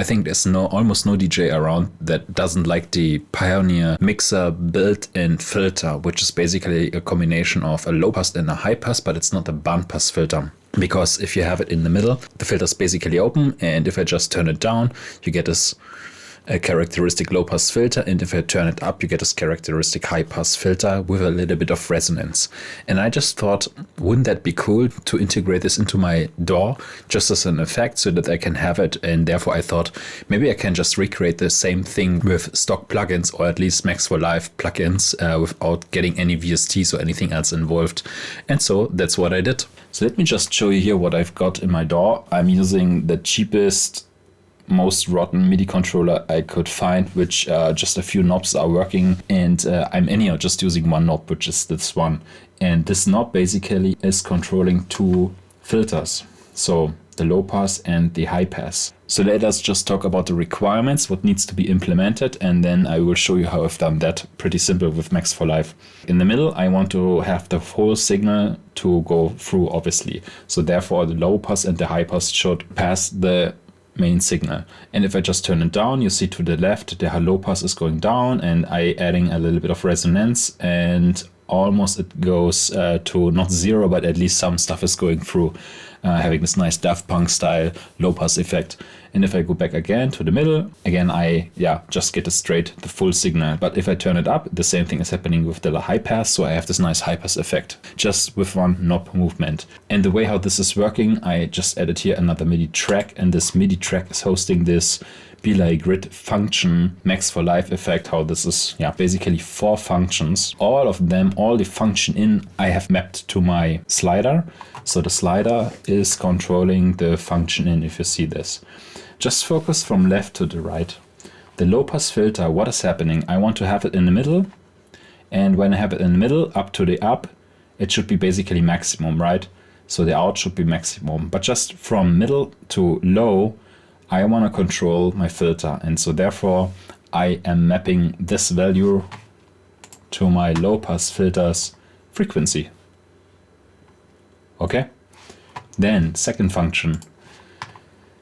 think there's almost no DJ around that doesn't like the Pioneer mixer built-in filter, which is basically a combination of a low pass and a high pass, but it's not a band pass filter. Because if you have it in the middle, the filter is basically open, and if I just turn it down, you get this a characteristic low pass filter, and if I turn it up, you get this characteristic high pass filter with a little bit of resonance. And I just thought, wouldn't that be cool to integrate this into my DAW just as an effect so that I can have it? And therefore I thought maybe I can just recreate the same thing with stock plugins, or at least Max for Live plugins, without getting any VSTs or anything else involved. And so that's what I did. So let me just show you here what I've got in my DAW. I'm using the cheapest, most rotten MIDI controller I could find, which just a few knobs are working, and I'm anyhow just using one knob, which is this one. And this knob basically is controlling two filters, so the low pass and the high pass. So let us just talk about the requirements, what needs to be implemented, and then I will show you how I've done that. Pretty simple with Max for Live. In the middle, I want to have the whole signal to go through, obviously. So therefore the low pass and the high pass should pass the main signal. And if I just turn it down, you see to the left the low pass is going down, and I adding a little bit of resonance, and almost it goes to not zero, but at least some stuff is going through, having this nice Daft Punk style low pass effect. And if I go back again to the middle, again I just get the full signal. But if I turn it up, the same thing is happening with the high pass, so I have this nice high pass effect just with one knob movement. And the way how this is working, I just added here another MIDI track, and this MIDI track is hosting this Belay Grid function Max for Live effect. How this is basically 4 functions. All of them, all the function in, I have mapped to my slider. So the slider is controlling the function in, if you see this. Just focus from left to the right. The low pass filter, what is happening? I want to have it in the middle, and when I have it in the middle, up to the up, it should be basically maximum, right? So the out should be maximum. But just from middle to low, I want to control my filter, and so therefore I am mapping this value to my low pass filter's frequency. Okay? Then second function,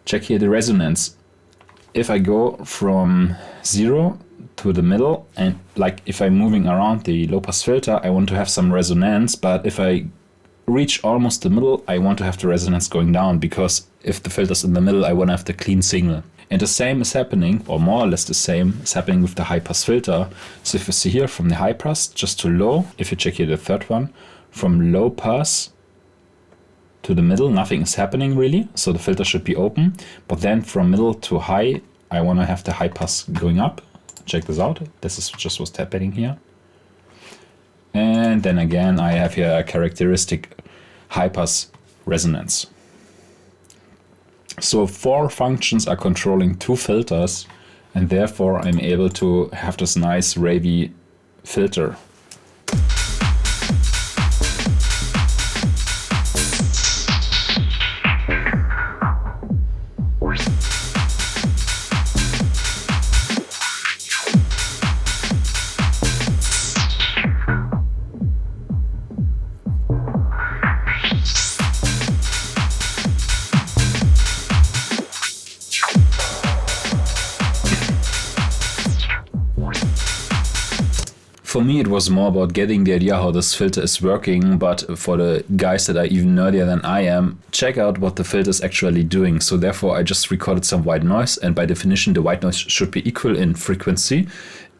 check here the resonance. If I go from 0 to the middle, and like if I'm moving around the low pass filter, I want to have some resonance, but if I reach almost the middle, I want to have the resonance going down, because if the filter's in the middle, I want to have the clean signal. And the same is happening, or more or less the same is happening with the high pass filter. So if you see here from the high pass just to low, if you check here the third one, from low pass to the middle, nothing is happening really, so the filter should be open. But then from middle to high, I want to have the high pass going up. Check this out. This is just what's happening here. And then again, I have here a characteristic high pass resonance. So 4 functions are controlling 2 filters, and therefore I'm able to have this nice Rave filter. For me, it was more about getting the idea how this filter is working, but for the guys that are even nerdier than I am, check out what the filter is actually doing. So therefore, I just recorded some white noise, and by definition, the white noise should be equal in frequency.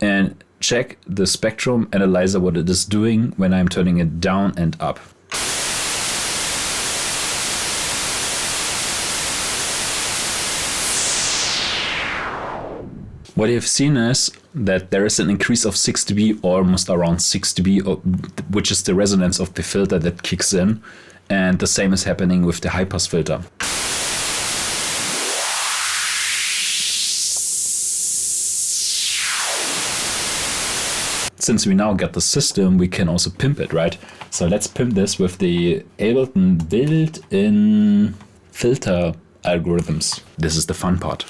And check the spectrum analyzer, what it is doing when I'm turning it down and up. What you've seen is that there is an increase of 6 dB, almost around 6 dB, which is the resonance of the filter that kicks in. And the same is happening with the high pass filter. Since we now got the system, we can also pimp it, right? So let's pimp this with the Ableton built-in filter algorithms. This is the fun part.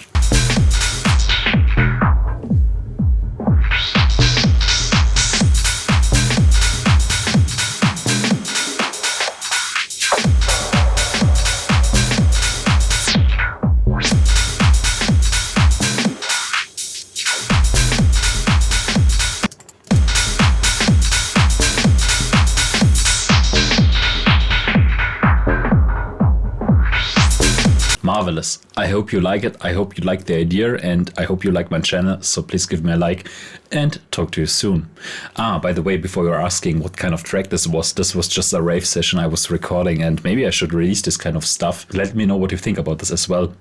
Marvelous. I hope you like it. I hope you like the idea, and I hope you like my channel. So please give me a like and talk to you soon. By the way, before you're asking what kind of track this was just a rave session I was recording, and maybe I should release this kind of stuff. Let me know what you think about this as well.